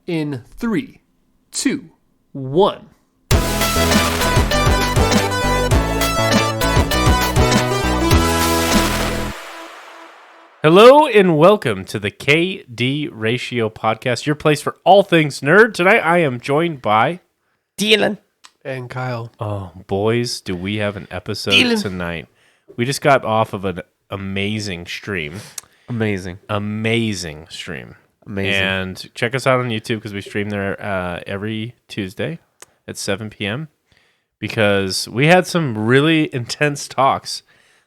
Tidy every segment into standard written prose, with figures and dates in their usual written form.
in 3, 2, 1. Hello and welcome to the KD Ratio Podcast, your place for all things nerd. Tonight I am joined by Dylan And Kyle. Oh, boys, do we have an episode Dylan. tonight. We just got off of an amazing stream. Amazing. Stream. Amazing. And check us out on YouTube because we stream there every Tuesday at 7 p.m. because we had some really intense talks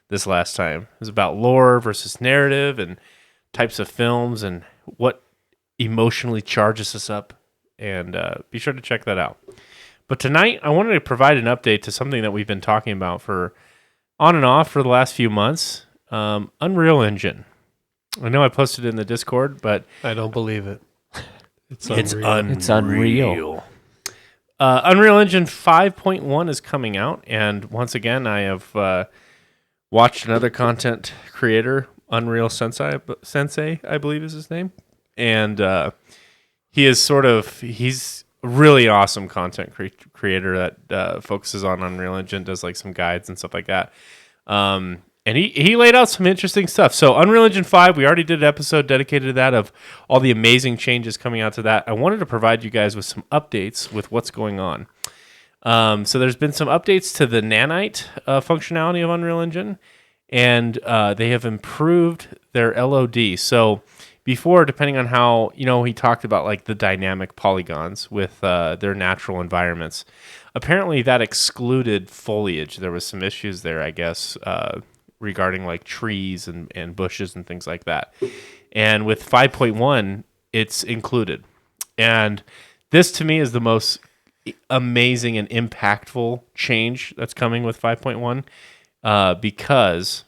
this last time. It was about lore versus narrative and types of films and what emotionally charges us up. And be sure to check that out. But tonight, I wanted to provide an update to something that we've been talking about for on and off for the last few months. Unreal Engine. I know I posted it in the Discord, but I don't believe it. It's unreal. It's unreal. Unreal Engine 5.1 is coming out, and once again, I have watched another content creator, Unreal Sensei, I believe is his name, and he's a really awesome content creator that focuses on Unreal Engine, does like some guides and stuff like that. And he laid out some interesting stuff. So Unreal Engine 5, we already did an episode dedicated to that of all the amazing changes coming out to that. I wanted to provide you guys with some updates with what's going on. So there's been some updates to the nanite functionality of Unreal Engine, and they have improved their LOD. So before, depending on how, he talked about like the dynamic polygons with their natural environments. Apparently that excluded foliage. There was some issues there, I guess, regarding like trees and bushes and things like that. And with 5.1, it's included. And this to me is the most amazing and impactful change that's coming with 5.1 because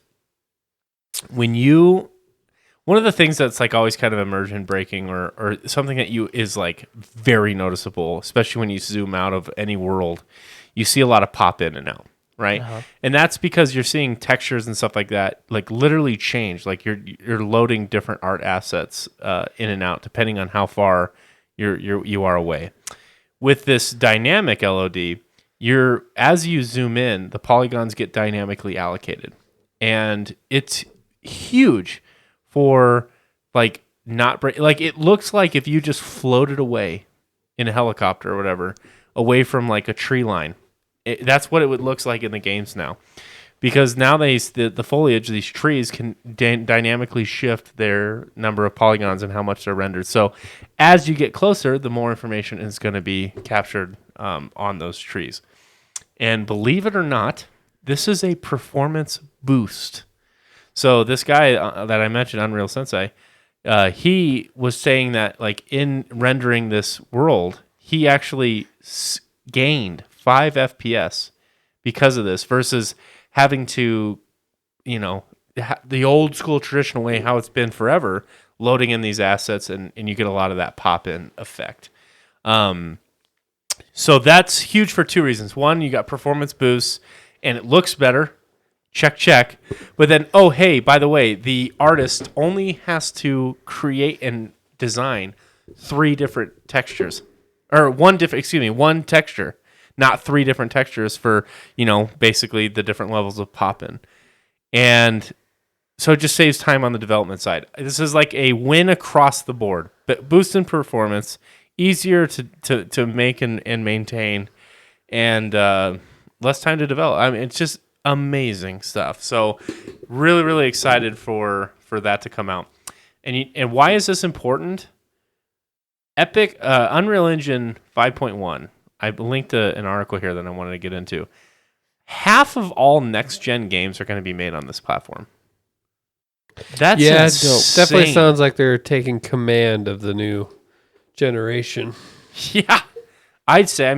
one of the things that's like always kind of immersion breaking or something that is like very noticeable, especially when you zoom out of any world, you see a lot of pop in and out, right? Uh-huh. And that's because you're seeing textures and stuff like that like literally change. Like you're loading different art assets in and out depending on how far you are away. With this dynamic LOD, as you zoom in, the polygons get dynamically allocated, and it's huge for like it looks like if you just floated away in a helicopter or whatever away from like a tree line. That's what it looks like in the games now, because now the foliage, these trees can dynamically shift their number of polygons and how much they're rendered. So as you get closer, the more information is going to be captured on those trees. And believe it or not, this is a performance boost. So this guy that I mentioned, Unreal Sensei, he was saying that like in rendering this world, he actually gained 5 FPS because of this versus having to, the old school traditional way, how it's been forever, loading in these assets and you get a lot of that pop-in effect. So that's huge for two reasons. One, you got performance boosts and it looks better. Check. But then, oh, hey, by the way, the artist only has to create and design 3 different textures. Or one texture, not 3 different textures for, basically the different levels of pop-in. And so it just saves time on the development side. This is like a win across the board. But boost in performance, easier to make and maintain, and less time to develop. I mean, it's just amazing stuff. So really, really excited for that to come out. And why is this important? Unreal Engine 5.1. I linked an article here that I wanted to get into. Half of all next-gen games are going to be made on this platform. That's insane. Definitely sounds like they're taking command of the new generation. Yeah. I'd say,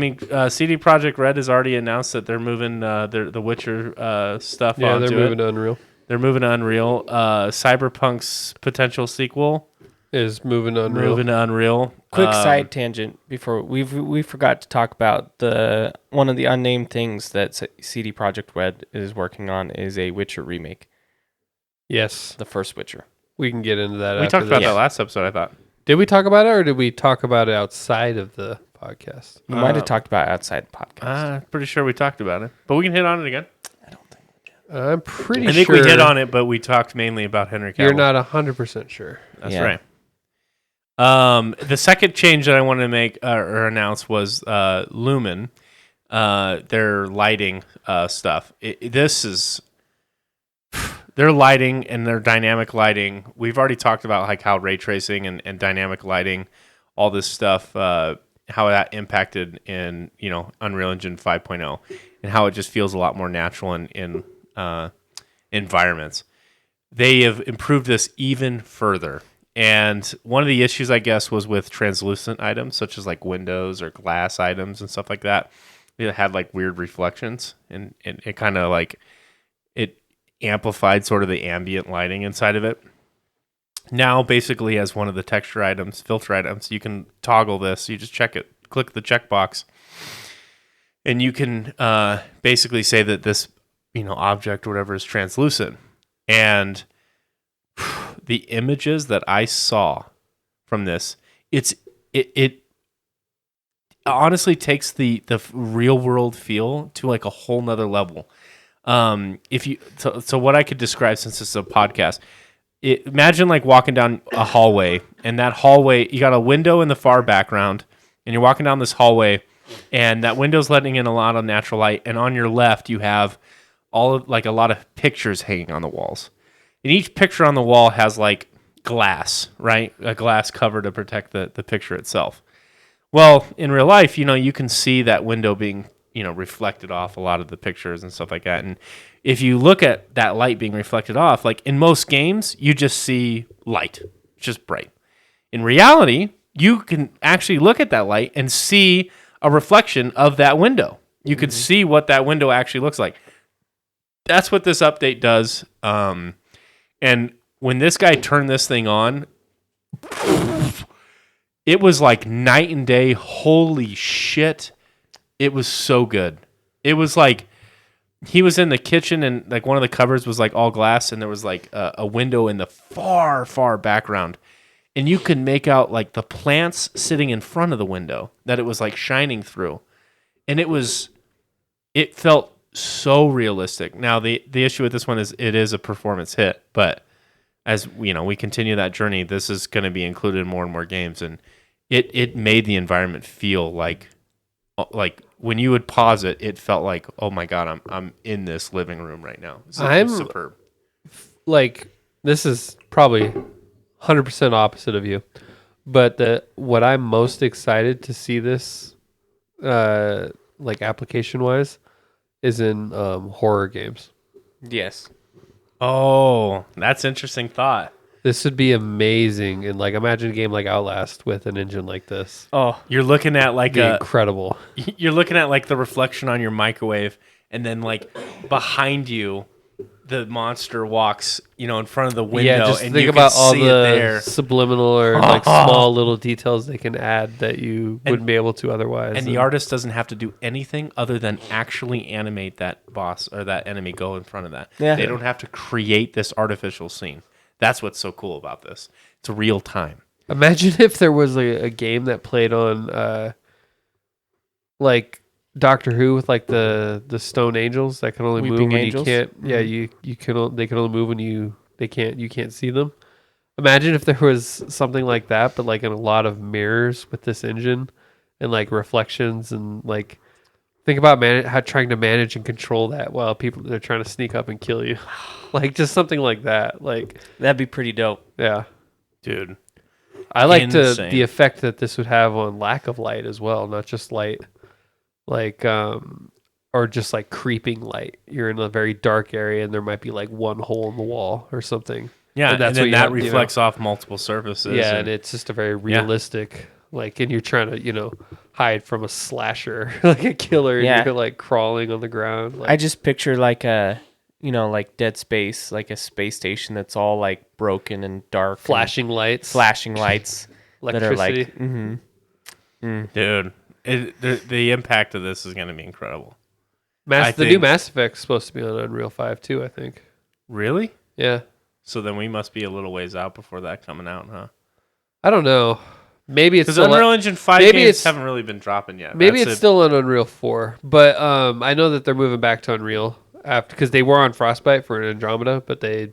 CD Projekt Red has already announced that they're moving the Witcher stuff onto it. Yeah, they're moving to Unreal. They're moving to Unreal. Cyberpunk's potential sequel is moving to Unreal. Quick side tangent before we forgot to talk about one of the unnamed things that CD Projekt Red is working on is a Witcher remake. Yes, the first Witcher. We can get into that. We talked about that last episode, I thought. Did we talk about it, or did we talk about it outside of the podcast? We might have talked about it outside the podcast. Pretty sure we talked about it, but we can hit on it again. I'm pretty I think sure. we hit on it, but we talked mainly about Henry Cavill. You're not 100% sure. That's Yeah. right. The second change that I wanted to make or announce was Lumen, their lighting stuff. This is their lighting and their dynamic lighting. We've already talked about like how ray tracing and dynamic lighting, all this stuff, how that impacted in Unreal Engine 5.0, and how it just feels a lot more natural in environments. They have improved this even further. And one of the issues, I guess, was with translucent items, such as like windows or glass items and stuff like that. It had like weird reflections, and it kind of like it amplified sort of the ambient lighting inside of it. Now, basically, as one of the texture items, filter items, you can toggle this. You just check it, click the checkbox, and you can basically say that this object or whatever is translucent. And the images that I saw from this, it honestly takes the real world feel to like a whole nother level. So what I could describe, since it's a podcast, imagine like walking down a hallway, and that hallway, you got a window in the far background, and you're walking down this hallway, and that window's letting in a lot of natural light, and on your left you have a lot of pictures hanging on the walls. And each picture on the wall has like glass, right? A glass cover to protect the picture itself. Well, in real life, you can see that window being, reflected off a lot of the pictures and stuff like that. And if you look at that light being reflected off, like in most games, you just see light, just bright. In reality, you can actually look at that light and see a reflection of that window. You could see what that window actually looks like. That's what this update does. And when this guy turned this thing on, it was like night and day. Holy shit. It was so good. It was like he was in the kitchen, and like one of the cupboards was like all glass, and there was like a window in the far, far background. And you could make out like the plants sitting in front of the window that it was like shining through. And it felt so realistic. Now the issue with this one is it is a performance hit, but as we continue that journey, this is going to be included in more and more games, and it made the environment feel like when you would pause it, it felt like, oh my god, I'm in this living room right now. It's superb. Like, this is probably 100% opposite of you, but what I'm most excited to see this like application wise is in horror games. Yes. Oh, that's interesting thought. This would be amazing. And like, imagine a game like Outlast with an engine like this. Oh, You're looking at like Incredible. you're looking at like the reflection on your microwave, and then like behind you, the monster walks, in front of the window, Yeah, just and think you about can all see it the there. subliminal or like small little details they can add that you wouldn't be able to otherwise. And the artist doesn't have to do anything other than actually animate that boss or that enemy go in front of that. Yeah. They don't have to create this artificial scene. That's what's so cool about this. It's real time. Imagine if there was a game that played on like Doctor Who with like the stone angels that can only Weeping move when angels? you can't. Yeah, you can. They can only move when you can't see them. Imagine if there was something like that, but like in a lot of mirrors with this engine and like reflections and like think about how trying to manage and control that while they're trying to sneak up and kill you. Like just something like that. Like that'd be pretty dope. yeah, Dude. I like Insane. the effect that this would have on lack of light as well, not just light. Like or just like creeping light. You're in a very dark area and there might be like one hole in the wall or something. Yeah, And that's and then what you that have, reflects off multiple surfaces. Yeah, and it's just a very realistic like, and you're trying to, hide from a slasher, like a killer, and Yeah. you're like crawling on the ground. Like, I just picture like a, like Dead Space, like a space station that's all like broken and dark, flashing lights, flashing lights that are electricity. like, Dude, the impact of this is going to be incredible. The new think- Mass Effect's supposed to be on Unreal 5 too, I think. Really? Yeah. So then we must be a little ways out before that coming out, huh? I don't know. Maybe it's Because still Unreal Engine 5 maybe games it's- haven't really been dropping yet. maybe That's it's it. still on Unreal 4, but I know that they're moving back to Unreal after because they were on Frostbite for Andromeda, but they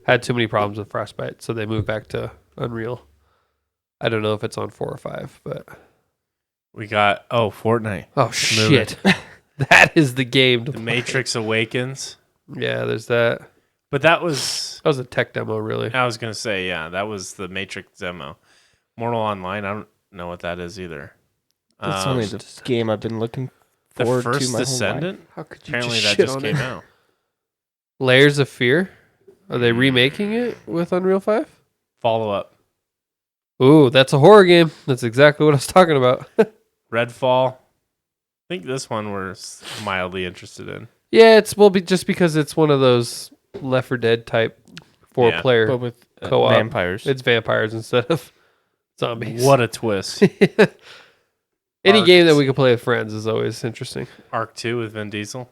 had too many problems with Frostbite, so they moved back to Unreal. I don't know if it's on 4 or 5, but We got Fortnite. oh shit, that is the game to The play. Matrix Awakens. Yeah, there's that. But that was That was a tech demo, really. I was gonna say, yeah, that was the Matrix demo. Mortal Online, I don't know what that is either. That's only the game I've been looking the forward to first my whole life. Descendant. How could you Apparently just that shit just on came it? out. Layers of Fear. Are they remaking it with Unreal 5? Follow up. Ooh, that's a horror game. That's exactly what I was talking about. Redfall. I think this one we're mildly interested in. Yeah, just because it's one of those Left 4 Dead type Yeah. 4-player. But with Co-op. vampires. It's vampires instead of zombies. What a twist. Any Arc. game that we can play with friends is always interesting. Arc 2 with Vin Diesel.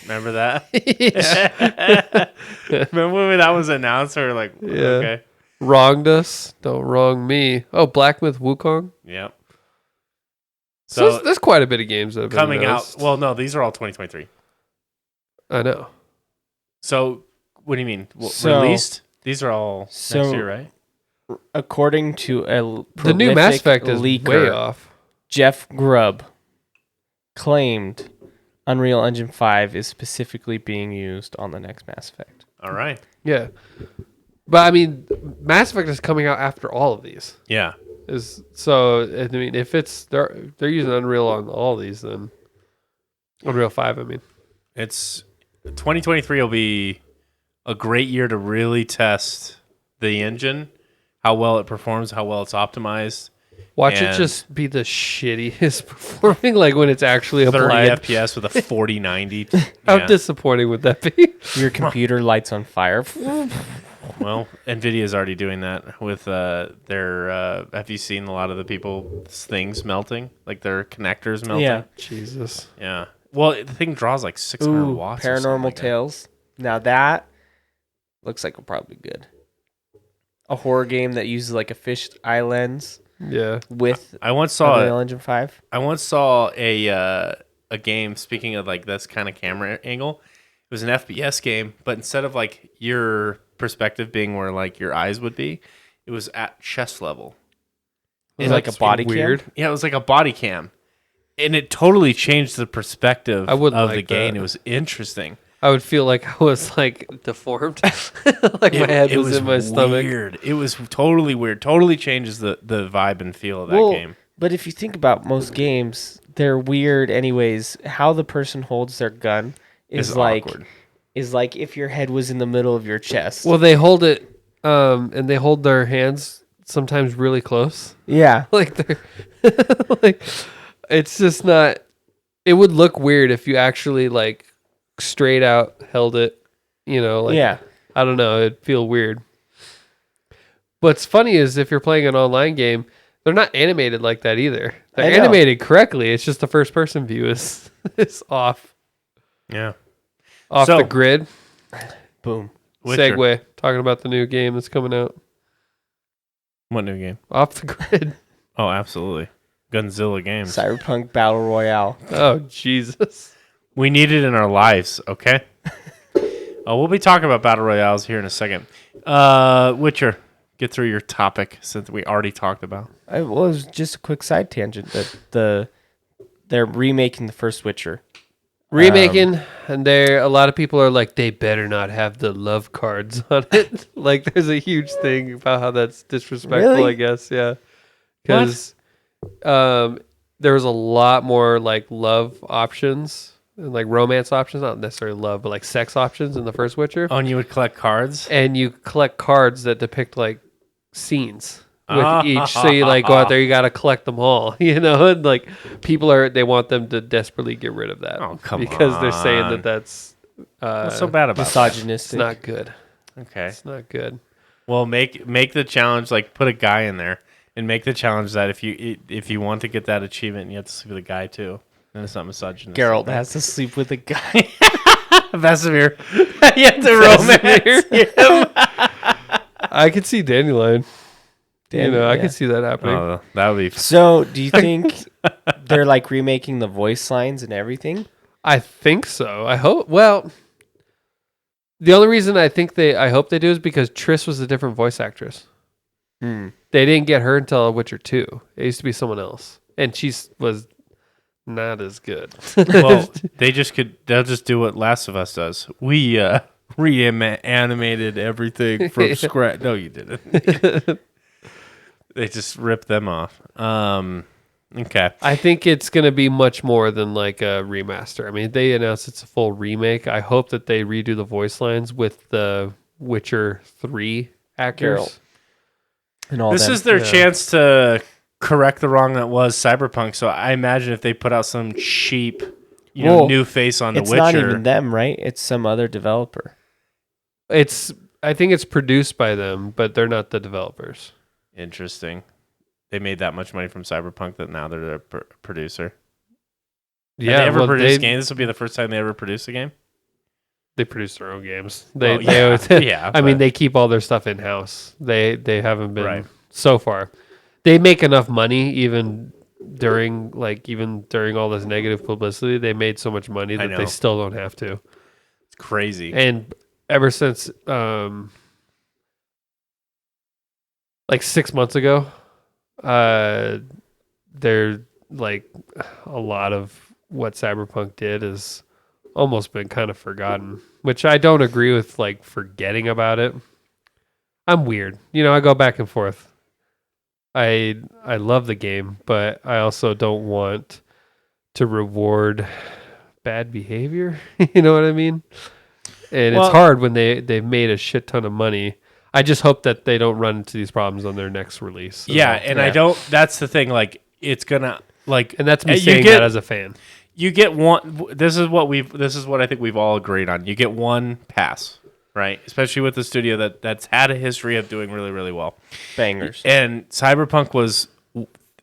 Remember that? Yeah. Remember when that was announced? We were like, Yeah. okay. Wronged us. Don't wrong me. Oh, Black Myth Wukong. Yep. So So there's quite a bit of games that have been coming out. announced. Well, no, these are all 2023. I know. So what do you mean? So- Released? These are all So- next year, right? According to a The new Mass prolific Effect is leaker, way off. Jeff Grubb claimed Unreal Engine 5 is specifically being used on the next Mass Effect. All right. Yeah. But I mean, Mass Effect is coming out after all of these. Yeah. I mean, if it's they're using Unreal on all these, then Unreal 5. I mean, It's 2023 will be a great year to really test the engine, how well it performs, how well it's optimized. watch it And- just be the shittiest performing, like when it's actually 30 applied. FPS with a 4090. How Yeah. disappointing would that be? Your computer lights on fire. Well, Nvidia's already doing that with their. Have you seen a lot of the people's things melting, like their connectors melting? Yeah. Jesus. Yeah. Well, the thing draws like 600 Ooh, watts. or something Paranormal like that. Tales. Now that looks like it'll probably be good. A horror game that uses like a fish eye lens Yeah. with I once saw Unreal Engine 5. a game. Speaking of like this kind of camera angle, it was an FPS game, but instead of like your perspective being where like your eyes would be, it was at chest level. Is like a body weird. cam? Yeah, it was like a body cam, and it totally changed the perspective I wouldn't of like the game. that. It was interesting. I would feel like I was like deformed, like my head was in my stomach. Weird. It was totally weird. Totally changes the vibe and feel of that Well, game. But if you think about most games, they're weird anyways. How the person holds their gun is It's like awkward. if your head was in the middle of your chest. Well, they hold it, and they hold their hands sometimes really close. yeah. Like they're like, it's just not. It would look weird if you actually like straight out held it. You know, like yeah. I don't know. It'd feel weird. What's funny is if you're playing an online game, they're not animated like that either. They're I know. animated correctly. It's just the first person view is off Yeah. the So- grid. Boom. Witcher. Segue talking about the new game that's coming out. What new game? Off the grid. Oh, absolutely. Gunzilla games. Cyberpunk Battle Royale. Oh Jesus. We need it in our lives, okay? We'll be talking about battle royales here in a second. Witcher, get through your topic since we already talked about. It was just a quick side tangent that they're remaking the first Witcher. Remaking, and a lot of people are like, they better not have the love cards on it. Like, there's a huge thing about how that's disrespectful. Really? I guess, yeah, because there was a lot more like love options and like romance options, not necessarily love, but like sex options in the first Witcher. Oh, and you would collect cards? And you collect cards that depict like scenes with each. So you like go out there, you got to collect them all, you know, and like they want them to desperately get rid of that. Oh, come because they're saying on. that that's What's so bad about that? Misogynistic. it's not good. Okay. It's not good. Well, make the challenge, like put a guy in there and make the challenge that if you want to get that achievement, you have to sleep with a guy too. And it's not misogynistic. Geralt has to sleep with a guy. Vesemir. You have to romance him. I could see Dandelion. I Yeah. could see that happening. Oh, that would be. So, do you think they're like remaking the voice lines and everything? I think so. I hope. Well, the only reason I hope they do is because Triss was a different voice actress. Hmm. They didn't get her until Witcher 2. It used to be someone else, and she was not as good. Well, they'll just do what Last of Us does. We reanimated everything from scratch. No, you didn't. They just ripped them off. Okay. I think it's going to be much more than like a remaster. I mean, they announced it's a full remake. I hope that they redo the voice lines with the Witcher 3 actors. Geralt. And all This them. is their Yeah. chance to correct the wrong that was Cyberpunk. So I imagine if they put out some cheap, Well, new face on The It's Witcher. not even them, right? It's some other developer. I think it's produced by them, but they're not the developers. Interesting. They made that much money from Cyberpunk that now they're the producer. Have they ever produced a game? This will be the first time they ever produce a game? They produce their own games. Yeah, I mean, but- they keep all their stuff in house. They haven't been Right. so far. They make enough money even during all this negative publicity. They made so much money I that they know. still don't have to. It's crazy. And ever since like 6 months ago, they're like a lot of what Cyberpunk did has almost been kind of forgotten, which I don't agree with, like forgetting about it. I'm weird. I go back and forth. I love the game, but I also don't want to reward bad behavior. You know what I mean? And Well- it's hard when they've made a shit ton of money. I just hope that they don't run into these problems on their next release. Yeah, and I don't. That's the thing. Like, it's gonna And that's me you saying get- that as a fan. you get one. This is what I think we've all agreed on. You get one pass, right? Especially with the studio that's had a history of doing really, really well. Bangers. And Cyberpunk was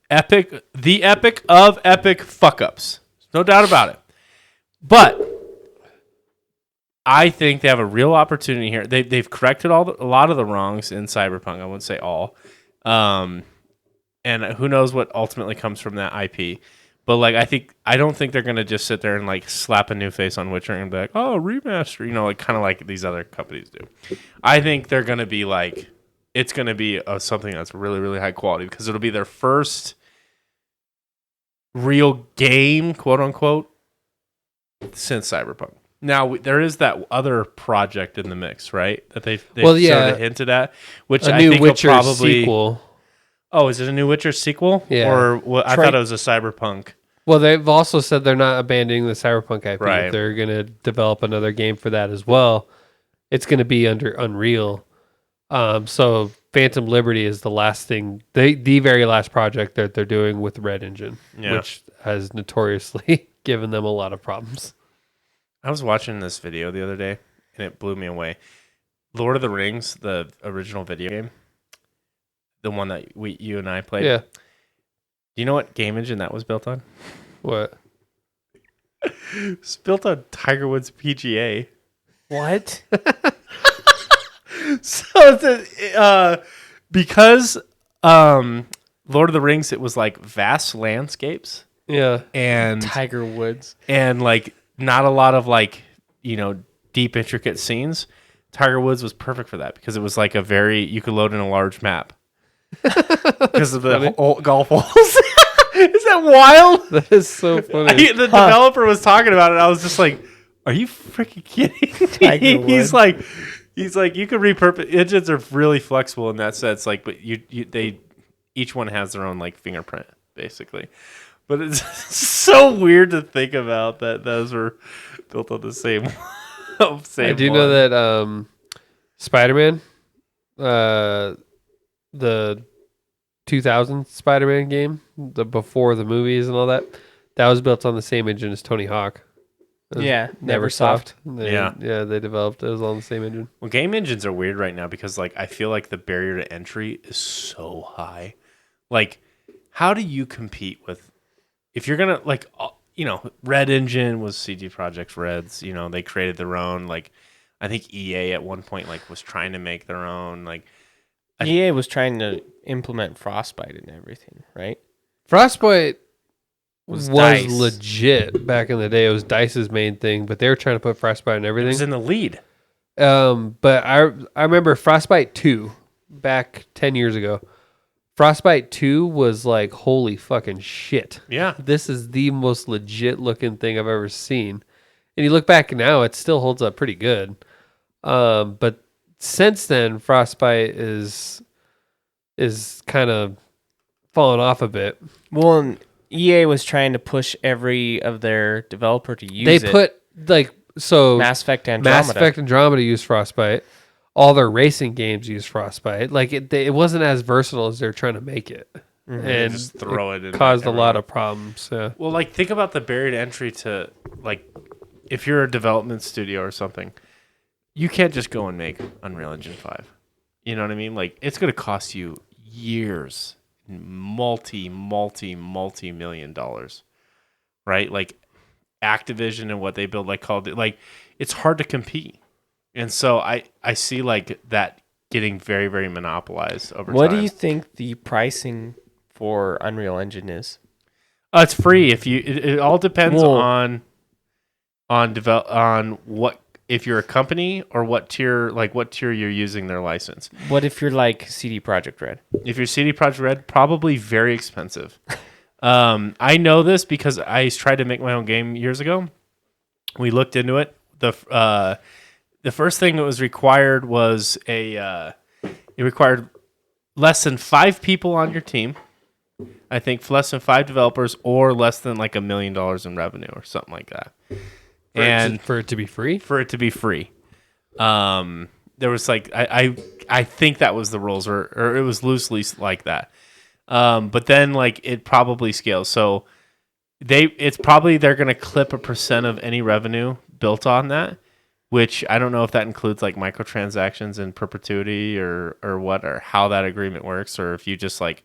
epic, the epic of epic fuck ups, no doubt about it. But I think they have a real opportunity here. They've corrected a lot of the wrongs in Cyberpunk. I wouldn't say all, and who knows what ultimately comes from that IP. But I don't think they're gonna just sit there and like slap a new face on Witcher and be like, oh, remaster, like kind of like these other companies do. I think they're gonna be like, it's gonna be something that's really, really high quality because it'll be their first real game, quote unquote, since Cyberpunk. Now there is that other project in the mix, right? That they've sort of hinted at, which A I new think Witcher will probably sequel. Oh, is it a new Witcher sequel? Yeah. Or I Try- thought it was a Cyberpunk. Well, they've also said they're not abandoning the Cyberpunk IP. Right. They're going to develop another game for that as well. It's going to be under Unreal. So Phantom Liberty is the last thing, the very last project that they're doing with Red Engine, Yeah. which has notoriously given them a lot of problems. I was watching this video the other day, and it blew me away. Lord of the Rings, the original video game, the one that you and I played. Yeah. Do you know what game engine that was built on? What? It's built on Tiger Woods PGA. What? So because Lord of the Rings, it was like vast landscapes Yeah. and Tiger Woods. like not a lot of like deep intricate scenes. Tiger Woods was perfect for that because it was like you could load in a large map because of the golf holes. Is that wild? That is so funny. The developer was talking about it. I was just like, "Are you freaking kidding me?" Tiger He's Woods. like, you could repurpose. Engines are really flexible in that sense. Like, but they each one has their own like fingerprint, basically. But it's so weird to think about that those were built on the same. I do know that Spider-Man, the 2000 Spider-Man game, the before the movies and all that, that was built on the same engine as Tony Hawk. It was Yeah, Neversoft. Yeah, they developed it was on the same engine. Well, game engines are weird right now because like I feel like the barrier to entry is so high. Like, how do you compete with if you're gonna like Red Engine was CD Projekt Red's. They created their own. Like, I think EA at one point like was trying to make their own. Like, EA was trying to implement Frostbite and everything, right? Frostbite was DICE. legit back in the day. It was DICE's main thing, but they were trying to put Frostbite in It was everything. in the lead. But I remember Frostbite 2 back 10 years ago. Frostbite 2 was like, holy fucking shit. Yeah. This is the most legit looking thing I've ever seen. And you look back now, it still holds up pretty good. But since then, Frostbite is kind of fallen off a bit. Well, and EA was trying to push every of their developer to use They it. put like so Mass Effect Andromeda. Mass Effect Andromeda used Frostbite. All their racing games use Frostbite. Like it wasn't as versatile as they're trying to make it, and Just throw it in caused a lot everywhere. of problems. Yeah. Well, like think about the barrier to entry to like if you're a development studio or something, you can't just go and make Unreal Engine 5. You know what I mean? Like it's going to cost you years, multi-million dollars. Right? Like Activision and what they build like called it like it's hard to compete. And so I see like that getting very, very monopolized over What time. do you think the pricing for Unreal Engine is? It's free if you. It all depends Well- on what if you're a company or what tier you're using their license. What if you're like CD Projekt Red? If you're CD Projekt Red, probably very expensive. I know this because I tried to make my own game years ago. We looked into it. The first thing that was required was it required less than 5 people on your team. I think less than 5 developers or less than like $1 million in revenue or something like that. And For it to be free. for it to be free, there was like I think that was the rules or it was loosely like that. But then like it probably scales. So they're going to clip a percent of any revenue built on that. Which I don't know if that includes like microtransactions in perpetuity or what or how that agreement works or if you just like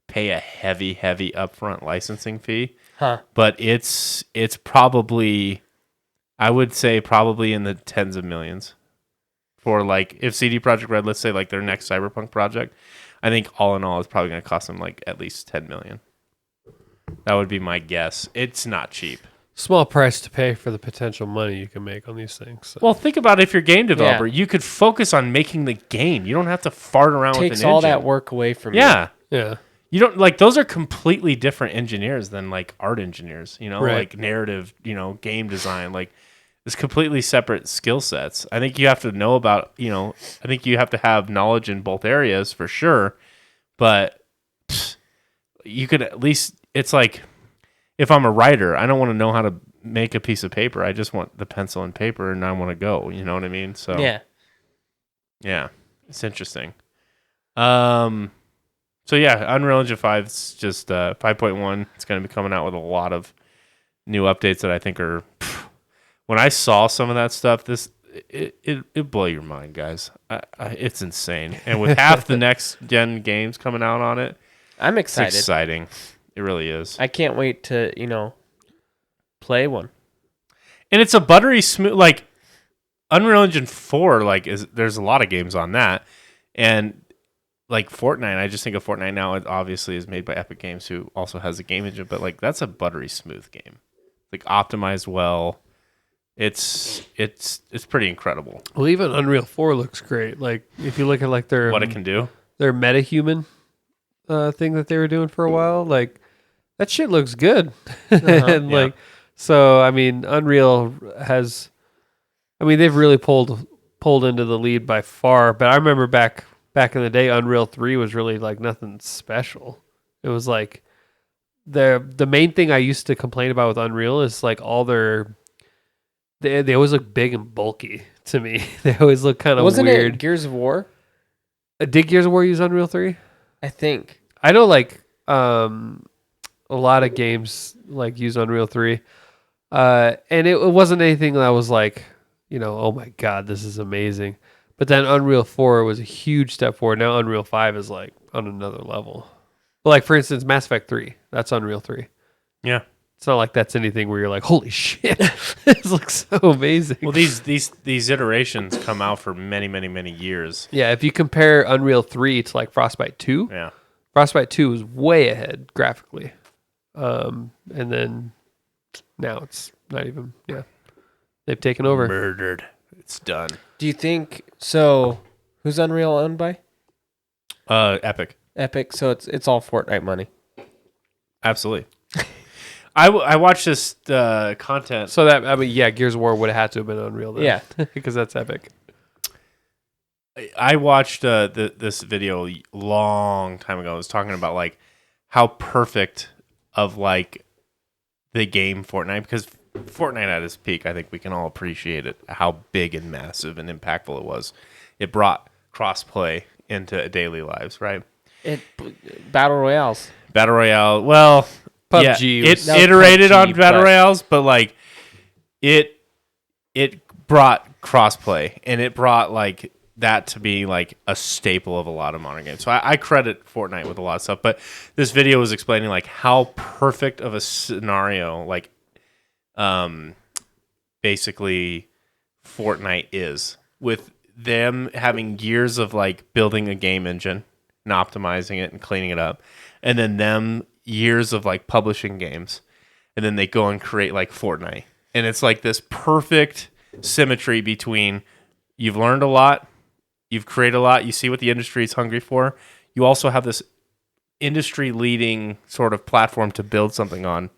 pay a heavy upfront licensing fee. Huh. But it's probably I would say probably in the tens of millions for like if CD Projekt Red, let's say like their next Cyberpunk project, I think all in all it's probably going to cost them like at least 10 million. That would be my guess. It's not cheap. Small price to pay for the potential money you can make on these things. So. Well, think about if you're a game developer, you could focus on making the game. You don't have to fart around with an Takes all engine. that work away from you. Yeah. yeah. You don't like those are completely different engineers than like art engineers, Right. like narrative, game design, like it's completely separate skill sets. I think you have to know about, I think you have to have knowledge in both areas for sure, but you could at least it's like if I'm a writer, I don't want to know how to make a piece of paper. I just want the pencil and paper and I want to go, you know what I mean? So yeah, it's interesting. So yeah, Unreal Engine 5 is just 5.1. It's going to be coming out with a lot of new updates that I think are. When I saw some of that stuff, it blow your mind, guys. It's insane, and with half the next gen games coming out on it, I'm it's excited. exciting. It really is, I can't wait to, play one. and it's a buttery smooth like Unreal Engine 4. Like there's a lot of games on that, and. Like Fortnite, I just think of Fortnite now. It obviously is made by Epic Games, who also has a game engine, but like that's a buttery smooth game, like optimized well. It's pretty incredible Well, even Unreal 4 looks great. Like if you look at like their what it can do. their metahuman thing that they were doing for a while, like that shit looks good. And Yeah. like so, I mean, Unreal has, I mean, they've really pulled into the lead by far. But I remember back in the day, Unreal 3 was really like nothing special. It was like the main thing I used to complain about with Unreal is like all they always look big and bulky to me. They always look kind of Wasn't weird. it Gears of War? Did Gears of War use Unreal 3? I think. I know like a lot of games like use Unreal 3. And it wasn't anything that was like, oh my God, this is amazing. But then Unreal 4 was a huge step forward. Now Unreal 5 is like on another level. But like for instance, Mass Effect 3, that's Unreal 3. Yeah, It's not like that's anything where you're like, holy shit, this looks so amazing. Well, these iterations come out for many, many, many years. Yeah, if you compare Unreal 3 to like Frostbite 2, Yeah. Frostbite 2 is way ahead graphically. And then now it's not even, they've taken over. Murdered. It's done. Do you think so? Who's Unreal owned by? Epic. Epic. So it's all Fortnite money. Absolutely. I watched this content. So that, I mean, yeah, Gears of War would have had to have been Unreal then. Yeah. Because that's Epic. I watched this video a long time ago. It was talking about like how perfect of like the game Fortnite, because Fortnite at its peak, I think we can all appreciate it, how big and massive and impactful it was. It brought crossplay into daily lives, right? Battle Royales. Battle Royale. Well, PUBG yeah, was- it That was iterated PUBG, on Battle but- Royales, but like it brought crossplay, and it brought like that to be like a staple of a lot of modern games. So I credit Fortnite with a lot of stuff, but this video was explaining like how perfect of a scenario like basically Fortnite is, with them having years of like building a game engine and optimizing it and cleaning it up, and then them years of like publishing games, and then they go and create like Fortnite, and it's like this perfect symmetry between you've learned a lot, you've created a lot, you see what the industry is hungry for, you also have this industry leading sort of platform to build something on.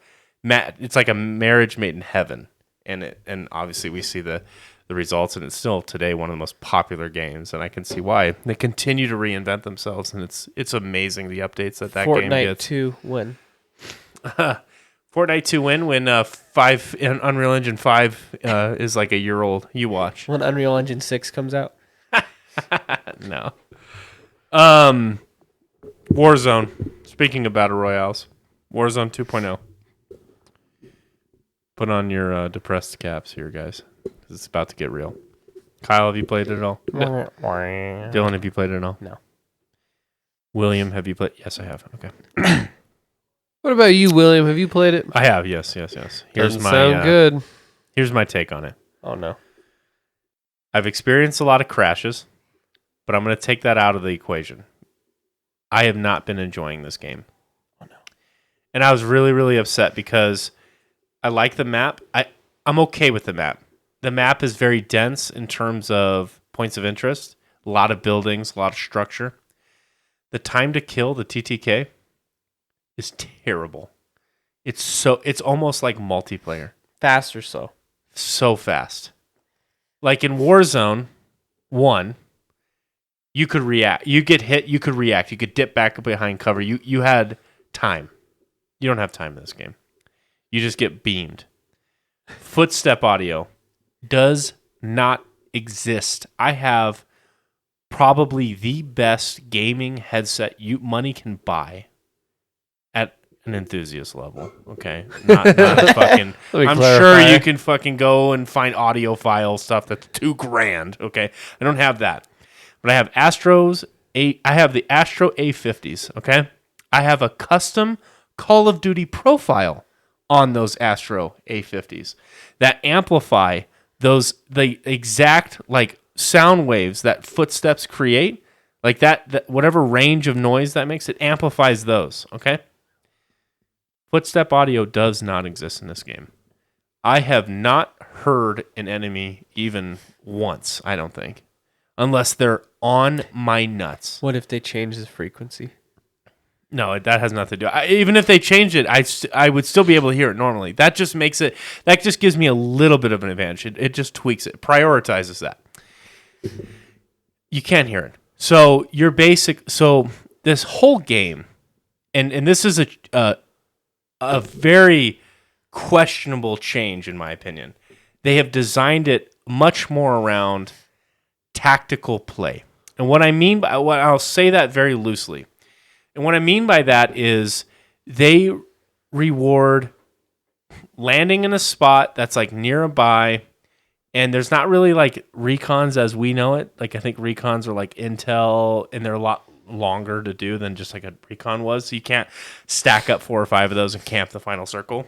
It's like a marriage made in heaven, and obviously we see the results, and it's still today one of the most popular games, and I can see why they continue to reinvent themselves, and it's amazing the updates that game Fortnite gets. 2 win. Fortnite 2 win when Unreal Engine 5 is like a year old. You watch. When Unreal Engine 6 comes out. No. Warzone. Speaking of battle royales, Warzone 2.0. Put on your depressed caps here, guys. It's about to get real. Kyle, have you played it at all? No. Dylan, have you played it at all? No. William, have you played? Yes, I have. Okay. What about you, William? Have you played it? I have. Yes. Here's Doesn't my sound good. Here's my take on it. Oh, no. I've experienced a lot of crashes, but I'm going to take that out of the equation. I have not been enjoying this game. Oh, no. And I was really, really upset because I like the map. I'm okay with the map. The map is very dense in terms of points of interest, a lot of buildings, a lot of structure. The time to kill, the TTK, is terrible. It's almost like multiplayer. Fast or slow? So fast. Like in Warzone 1, you could react. You get hit, you could react. You could dip back behind cover. You had time. You don't have time in this game. You just get beamed. Footstep audio does not exist. I have probably the best gaming headset money can buy at an enthusiast level. Okay, not a fucking. Let me I'm clarify. sure you can fucking go and find audiophile stuff that's $2,000. Okay, I don't have that, but I have I have the Astro A50s. Okay, I have a custom Call of Duty profile on those Astro A50s that amplify the exact like sound waves that footsteps create, like that whatever range of noise that makes, it amplifies those. Okay. Footstep audio does not exist in this game. I have not heard an enemy even once, I don't think, unless they're on my nuts. What if they change the frequency? No, that has nothing to do. Even if they change it, I would still be able to hear it normally. That just makes it. That just gives me a little bit of an advantage. It just tweaks it, prioritizes that. You can't hear it. So your basic. So this whole game, and this is a very questionable change in my opinion. They have designed it much more around tactical play, and what I'll say that very loosely. And what I mean by that is they reward landing in a spot that's like nearby, and there's not really like recons as we know it. Like I think recons are like intel, and they're a lot longer to do than just like a recon was. So you can't stack up 4 or 5 of those and camp the final circle.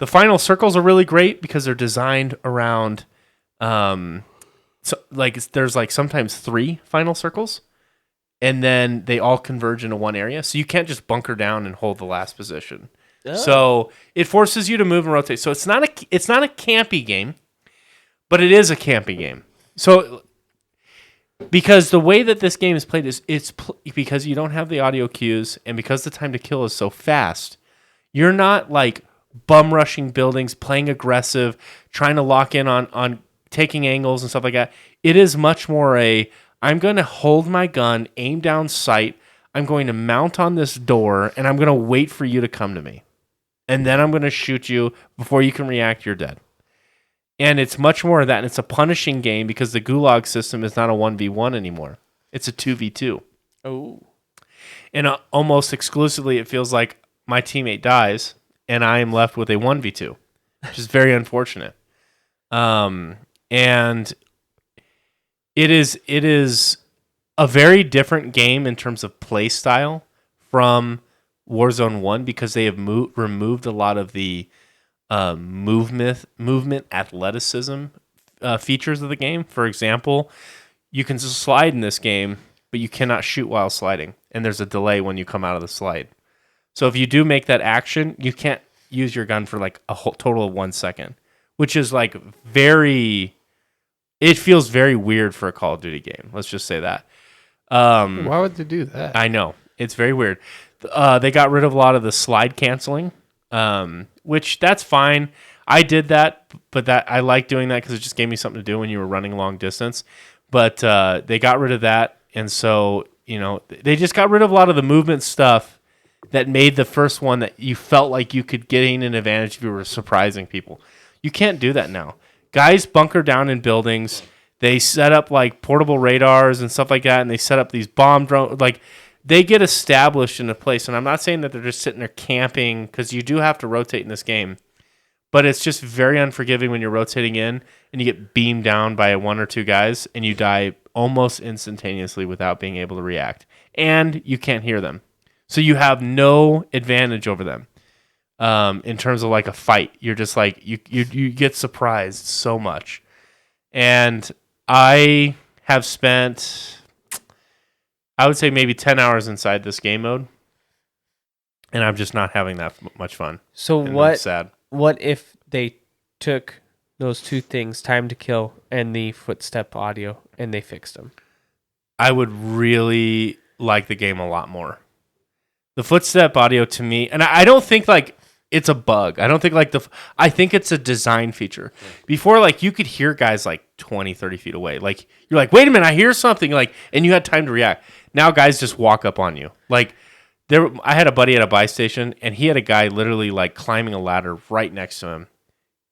The final circles are really great because they're designed around, so like there's like sometimes 3 final circles, and then they all converge into one area. So you can't just bunker down and hold the last position. Oh. So it forces you to move and rotate. So it's not a campy game, but it is a campy game. So because the way that this game is played is because you don't have the audio cues, and because the time to kill is so fast, you're not like bum rushing buildings, playing aggressive, trying to lock in on taking angles and stuff like that. It is much more I'm going to hold my gun, aim down sight, I'm going to mount on this door, and I'm going to wait for you to come to me. And then I'm going to shoot you before you can react, you're dead. And it's much more of that, and it's a punishing game because the gulag system is not a 1v1 anymore. It's a 2v2. Oh. And almost exclusively it feels like my teammate dies, and I am left with a 1v2, which is very unfortunate. And it is a very different game in terms of play style from Warzone 1 because they have removed a lot of the movement athleticism features of the game. For example, you can slide in this game, but you cannot shoot while sliding, and there's a delay when you come out of the slide. So if you do make that action, you can't use your gun for like a whole total of 1 second, which is like it feels very weird for a Call of Duty game. Let's just say that. Why would they do that? I know. It's very weird. They got rid of a lot of the slide canceling, which that's fine. I did that, but I like doing that because it just gave me something to do when you were running long distance. But they got rid of that, and so they just got rid of a lot of the movement stuff that made the first one that you felt like you could gain an advantage if you were surprising people. You can't do that now. Guys bunker down in buildings. They set up like portable radars and stuff like that, and they set up these bomb drones. Like they get established in a place, and I'm not saying that they're just sitting there camping because you do have to rotate in this game, but it's just very unforgiving when you're rotating in and you get beamed down by 1 or 2 guys and you die almost instantaneously without being able to react, and you can't hear them. So you have no advantage over them in terms of like a fight. You're just like you get surprised so much. And I have spent, I would say maybe 10 hours inside this game mode, and I'm just not having that much fun. So And I'm sad. what if they took those 2 things, time to kill and the footstep audio, and they fixed them? I would really like the game a lot more. The footstep audio to me, and I don't think like it's a bug. I don't think like I think it's a design feature. Before, like you could hear guys like 20, 30 feet away. Like you're like, wait a minute, I hear something, like, and you had time to react. Now guys just walk up on you. Like I had a buddy at a buy station, and he had a guy literally like climbing a ladder right next to him,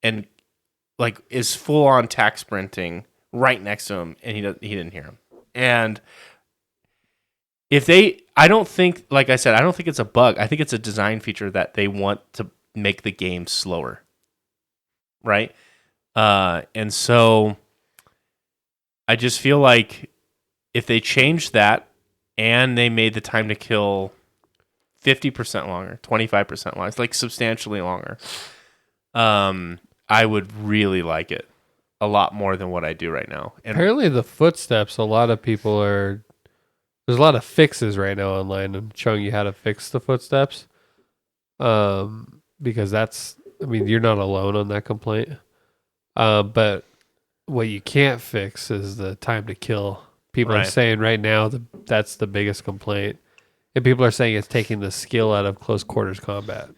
and like is full on tack sprinting right next to him, and he didn't hear him. And I don't think, like I said, I don't think it's a bug. I think it's a design feature that they want to make the game slower, right? And so I just feel like if they changed that and they made the time to kill 50% longer, 25% longer, like substantially longer, I would really like it a lot more than what I do right now. And Apparently the footsteps, there's a lot of fixes right now online and showing you how to fix the footsteps. Because you're not alone on that complaint. But what you can't fix is the time to kill. People are saying right now that's the biggest complaint. And people are saying it's taking the skill out of close quarters combat.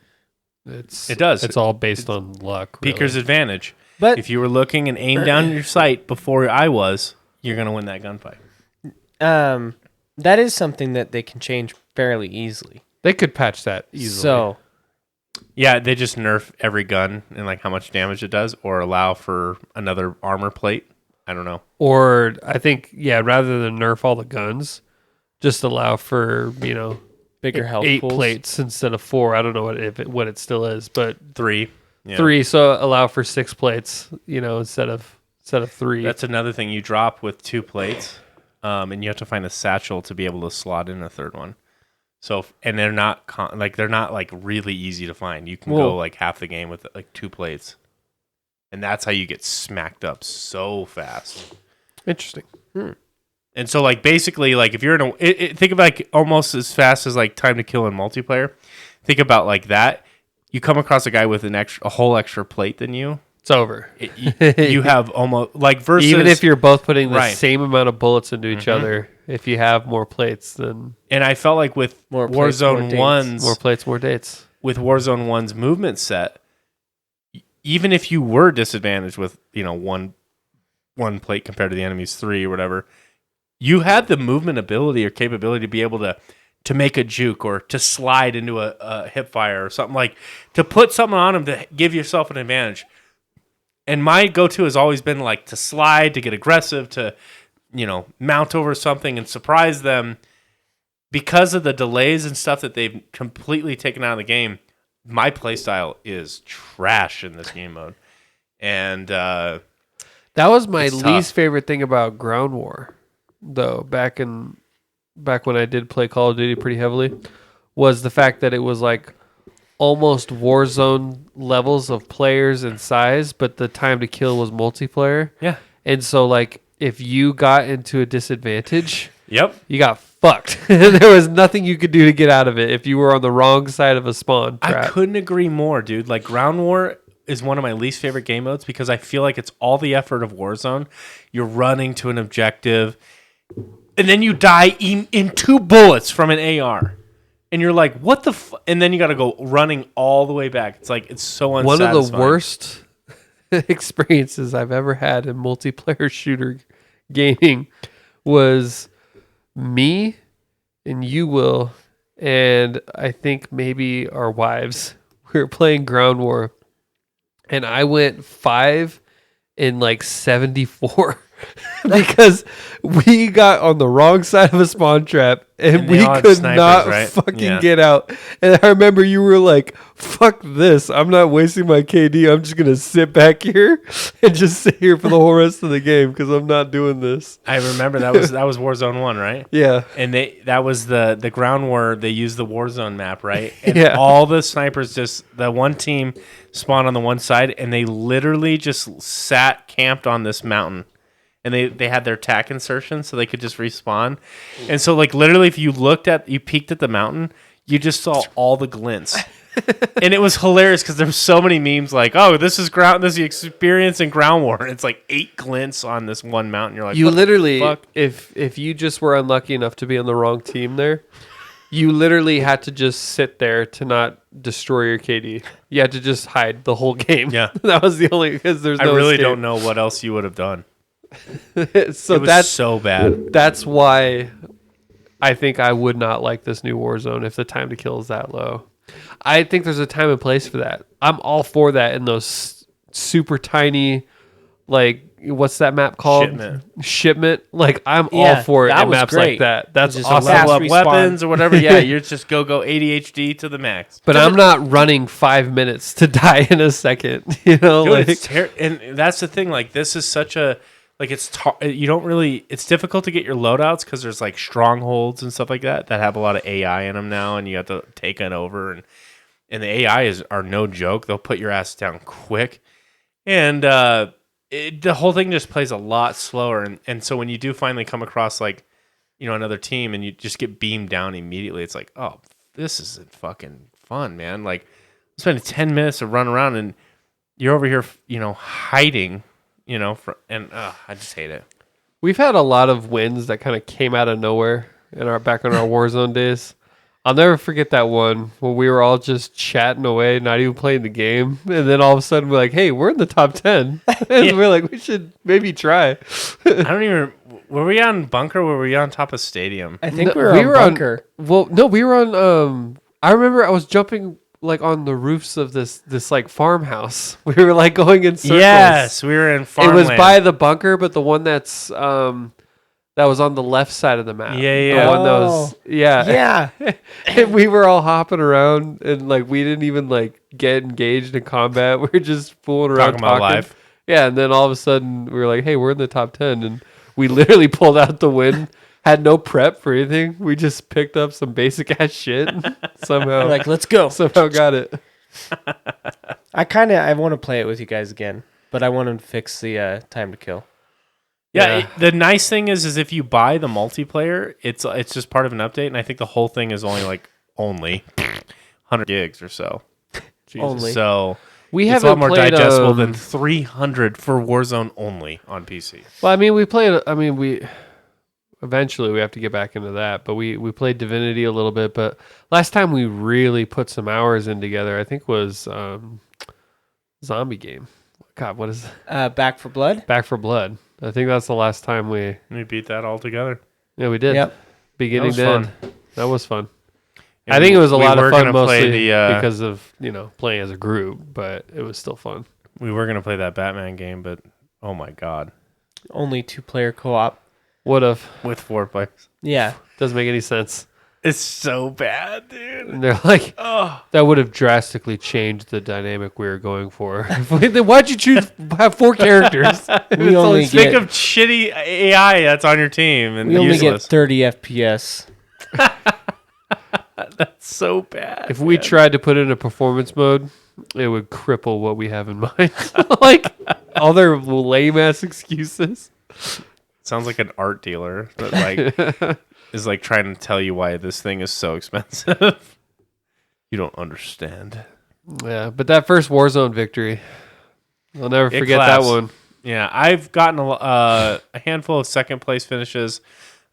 It does. It's all based on luck. Really. Peeker's advantage. But if you were looking and aimed down your sight before I was, you're going to win that gunfight. that is something that they can change fairly easily. They could patch that easily. So, yeah, they just nerf every gun and like how much damage it does, or allow for another armor plate. I don't know. Or I think, rather than nerf all the guns, just allow for, bigger health 8 pools. plates instead of 4. I don't know what it still is, but 3. Yeah. 3. So allow for 6 plates, instead of 3. That's another thing. You drop with 2 plates, and you have to find a satchel to be able to slot in a third one. So and they're not they're not like really easy to find. You can Well- go like half the game with like 2 plates, and that's how you get smacked up so fast. Interesting. And so like basically like if you're in think of like almost as fast as like time to kill in multiplayer. Think about like that. You come across a guy with a whole extra plate than you. It's over. You have almost like versus Even if you're both putting the Right. same amount of bullets into each other, if you have more plates, then and I felt like with More plates, more Warzone dates. 1's more plates, more dates. with Warzone 1's movement set, even if you were disadvantaged with, one plate compared to the enemy's 3 or whatever, you had the movement ability or capability to be able to make a juke or to slide into a hip fire or something, like to put something on him to give yourself an advantage. And my go-to has always been like to slide, to get aggressive, to, mount over something and surprise them. Because of the delays and stuff that they've completely taken out of the game, my playstyle is trash in this game mode. And That was my It's least tough. favorite thing about Ground War, though. Back when I did play Call of Duty pretty heavily, was the fact that it was like almost Warzone levels of players and size, but the time to kill was multiplayer. yeah. And so, like, if you got into a disadvantage, Yep. you got fucked. There was nothing you could do to get out of it if you were on the wrong side of a spawn I trap. couldn't agree more, dude. Like Ground War is one of my least favorite game modes because I feel like it's all the effort of Warzone. You're running to an objective, and then you die in 2 bullets from an AR. And you're like, what the and then you got to go running all the way back. It's like, it's so unsatisfying. One of the worst experiences I've ever had in multiplayer shooter gaming was me and you, Will, and I think maybe our wives. We were playing Ground War, and I went 5 in like 74 because we got on the wrong side of a spawn trap and And they we all had could snipers, not right? fucking Yeah. get out. And I remember you were like, fuck this. I'm not wasting my KD. I'm just going to sit back here and just sit here for the whole rest of the game because I'm not doing this. I remember that was Warzone 1, right? Yeah. And that was the Ground War. They used the Warzone map, right? And Yeah. all the snipers the one team spawned on the one side, and they literally just camped on this mountain. And they had their tack insertion so they could just respawn. And so like literally if you peeked at the mountain, you just saw all the glints. And it was hilarious because there were so many memes like, oh, this is the experience in Ground War. And it's like 8 glints on this one mountain. You're like, You what the literally, fuck? if you just were unlucky enough to be on the wrong team there, you literally had to just sit there to not destroy your KD. You had to just hide the whole game. Yeah. That was the only, because there's I no really escape. don't know what else you would have done. So It was that's so bad. that's why I think I would not like this new Warzone if the time to kill is that low. I think there's a time and place for that. I'm all for that in those super tiny, like, what's that map called? Shipment. Like, I'm all Yeah, for it that in was maps great. like that. That's Just a awesome. fast Level up respawn. weapons or whatever. Yeah, you're just go ADHD to the max. But I'm not running 5 minutes to die in a second. You know, Dude, like, it's and that's the thing. Like, this is such a you don't really. It's difficult to get your loadouts because there's like strongholds and stuff like that have a lot of AI in them now, and you have to take it over. And the AI are no joke. They'll put your ass down quick, and the whole thing just plays a lot slower. And so when you do finally come across like, another team and you just get beamed down immediately, it's like, oh, this isn't fucking fun, man. Like, I'm spending 10 minutes to run around and you're over here, hiding, and I just hate it. we've had a lot of wins that kind of came out of nowhere back in our Warzone days. I'll never forget that one when we were all just chatting away, not even playing the game. And then all of a sudden we're like, hey, we're in the top 10. And we're like, we should maybe try. I don't even. Were we on bunker? Or were we on top of stadium? I think No, we were on bunker. We were on, I remember I was jumping like on the roofs of this like farmhouse. We were like going in circles. Yes, we were in It farmland. was by the bunker, but the one that was on the left side of the map. Yeah, yeah. The one that was, Yeah. And we were all hopping around and like we didn't even like get engaged in combat. We were just fooling around Talking about life. Yeah, and then all of a sudden we were like, hey, we're in the top 10. And we literally pulled out the win had no prep for anything. We just picked up some basic ass shit. And somehow, Like, let's go. somehow got it. I want to play it with you guys again, but I want to fix the time to kill. Yeah, the nice thing is if you buy the multiplayer, it's just part of an update, and I think the whole thing is only 100 gigs or so. Only. So We it's haven't a lot more played, digestible than 300 for Warzone only on PC. Well, I mean, we played. I mean, we eventually we have to get back into that, but we played Divinity a little bit. But last time we really put some hours in together, I think was Zombie Game. God, what is Back for Blood? Back for Blood? I think that's the last time we beat that all together. Yeah, we did. Yep. Beginning That was to end. That was fun. And I think it was a we lot were of fun gonna play mostly the, because of, playing as a group, but it was still fun. We were going to play that Batman game, but oh my God. Only 2-player co-op. Would have. With 4 players. Yeah. Doesn't make any sense. It's so bad, dude. And they're like, that would have drastically changed the dynamic we were going for. Then why'd you have 4 characters? We only Think get, of shitty AI that's on your team and we only get useless. 30 FPS. That's so bad. If we tried to put it in a performance mode, it would cripple what we have in mind. Like, all their lame ass excuses. Sounds like an art dealer that is trying to tell you why this thing is so expensive. You don't understand. Yeah, but that first Warzone victory, I'll never forget claps. that one. Yeah, I've gotten a handful of second place finishes.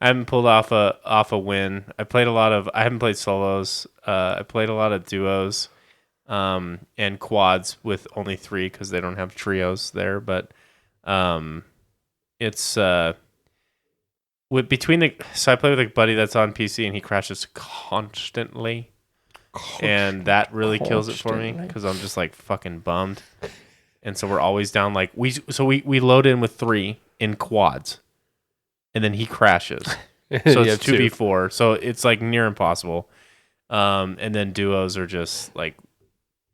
I haven't pulled off a win. I haven't played solos. I played a lot of duos, and quads with only 3 because they don't have trios there. But it's so I play with a buddy that's on PC and he crashes constantly, and that really kills it for me because I'm just fucking bummed. And so we're always down we load in with 3 in quads. And then he crashes. So it's 2v4. So it's near impossible. And then duos are just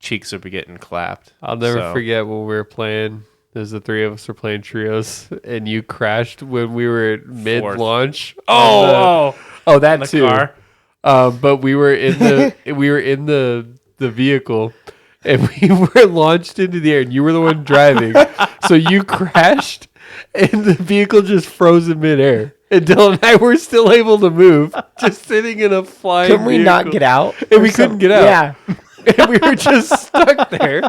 cheeks are getting clapped. I'll never forget when we were playing. There's the 3 of us were playing trios, and you crashed when we were mid-launch. Oh, that too. Car. But we were in the vehicle, and we were launched into the air, and you were the one driving. So you crashed. And the vehicle just froze in midair. And Dylan and I were still able to move, just sitting in a flying Couldn't we not get out? And we couldn't get out. Yeah. And we were just stuck there.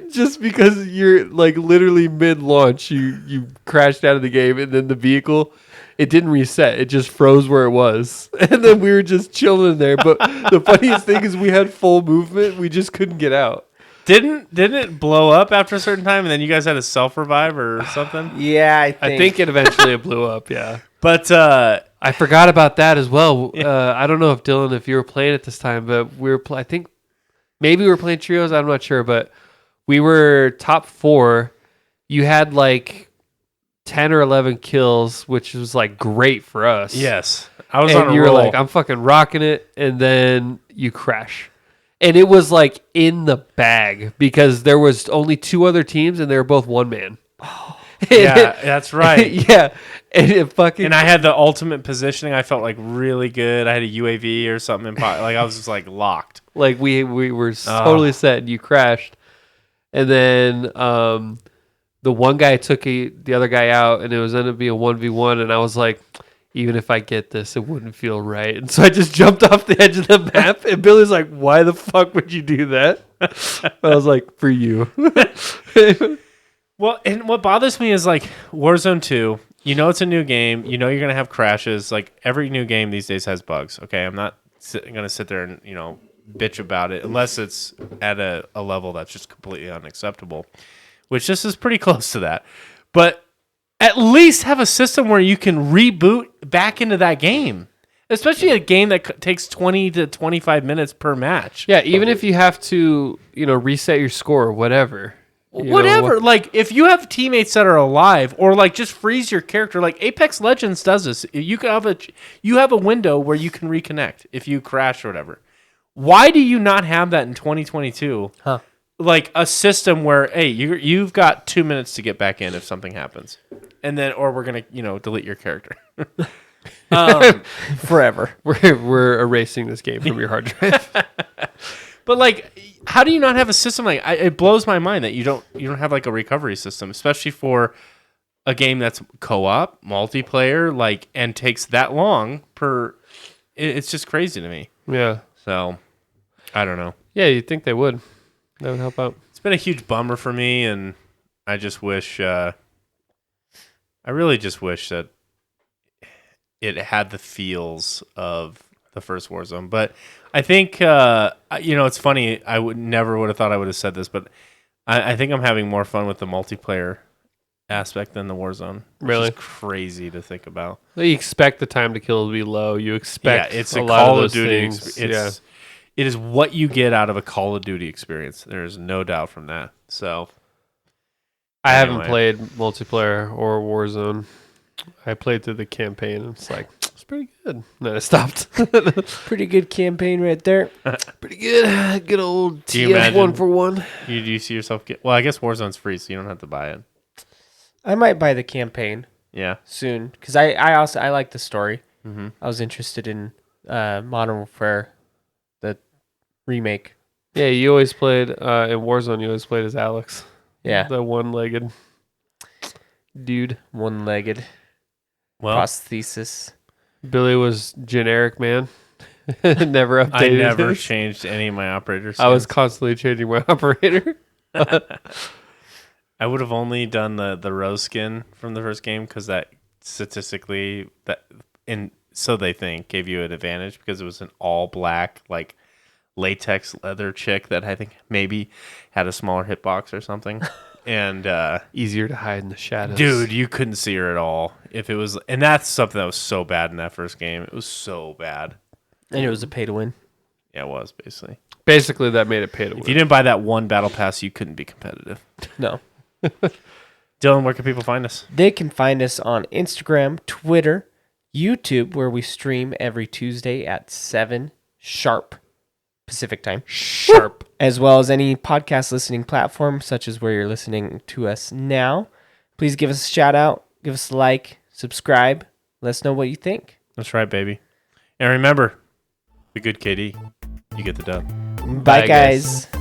Just because you're literally mid-launch, you crashed out of the game, and then the vehicle, it didn't reset. It just froze where it was. And then we were just chilling there. But the funniest thing is we had full movement. We just couldn't get out. Didn't it blow up after a certain time, and then you guys had to self-revive or something? Yeah, I think it eventually blew up, yeah. But I forgot about that as well. I don't know if you were playing at this time, but we were. I think maybe we were playing trios. I'm not sure, but we were top 4. You had 10 or 11 kills, which was great for us. yes, I was and on a you roll. were I'm fucking rocking it, and then you crash. And it was in the bag because there was only 2 other teams and they were both one man. Yeah, that's right. Yeah. And it fucking. And I had the ultimate positioning. I felt really good. I had a UAV or something. I was just locked. We were totally set and you crashed. And then the one guy took the other guy out and it was ended up being a 1v1. And I was like, even if I get this, it wouldn't feel right. And so I just jumped off the edge of the map. And Billy's like, why the fuck would you do that? I was like, for you. Well, and what bothers me is Warzone 2, it's a new game. You're going to have crashes. Every new game these days has bugs. Okay, I'm not going to sit there and, bitch about it unless it's at a level that's just completely unacceptable, which this is pretty close to that. But at least have a system where you can reboot back into that game, especially a game that takes 20 to 25 minutes per match. Yeah, even if you have to, reset your score or whatever. Whatever. If you have teammates that are alive or just freeze your character, Apex Legends does this. You have a window where you can reconnect if you crash or whatever. Why do you not have that in 2022? Huh. A system where, hey, you've got 2 minutes to get back in if something happens. And then, or we're going to, delete your character. Forever. We're erasing this game from your hard drive. But like, how do you not have a system like? It blows my mind that you don't have like a recovery system, especially for a game that's co-op, multiplayer, like, and takes that long per. It's just crazy to me. Yeah. So, I don't know. Yeah, you'd think they would. That would help out. It's been a huge bummer for me, and I just wish. I really just wish that it had the feels of the first Warzone. But I think it's funny. I would have thought I would have said this, but I think I'm having more fun with the multiplayer aspect than the Warzone. Really? Which is crazy to think about. You expect the time to kill to be low. You expect it's a a lot Call of of those Duty. things. It is what you get out of a Call of Duty experience. There is no doubt from that. So, I haven't anyway. played multiplayer or Warzone. I played through the campaign and it's like, it's pretty good. And then I stopped. Pretty good campaign right there. Pretty good. Good old Do you TF imagine- 1 for 1. Do you see yourself get? Well, I guess Warzone's free, so you don't have to buy it. I might buy the campaign Yeah. soon because I also like the story. Mm-hmm. I was interested in Modern Warfare, the remake. Yeah, you always played, in Warzone, you always played as Alex. Yeah, The one-legged dude. one-legged Well, prosthesis. Billy was generic, man. Never updated. I never his. changed any of my operators. I was constantly changing my operator. I would have only done the rose skin from the first game because that statistically so they think gave you an advantage because it was an all black like latex leather chick that I think maybe had a smaller hitbox or something. And Easier to hide in the shadows. dude, you couldn't see her at all. If it was, and that's something that was so bad in that first game. It was so bad. And it was a pay to win. Yeah, it was basically. Basically, that made it pay to If win. you didn't buy that one battle pass, you couldn't be competitive. No. Dylan, where can people find us? They can find us on Instagram, Twitter, YouTube, where we stream every Tuesday at 7 sharp Pacific time. Sharp. As well as any podcast listening platform, such as where you're listening to us now. Please give us a shout out, give us a like, subscribe, let us know what you think. That's right, baby. And remember, the good KD, you get the dub. Bye, Bye, guys. guys.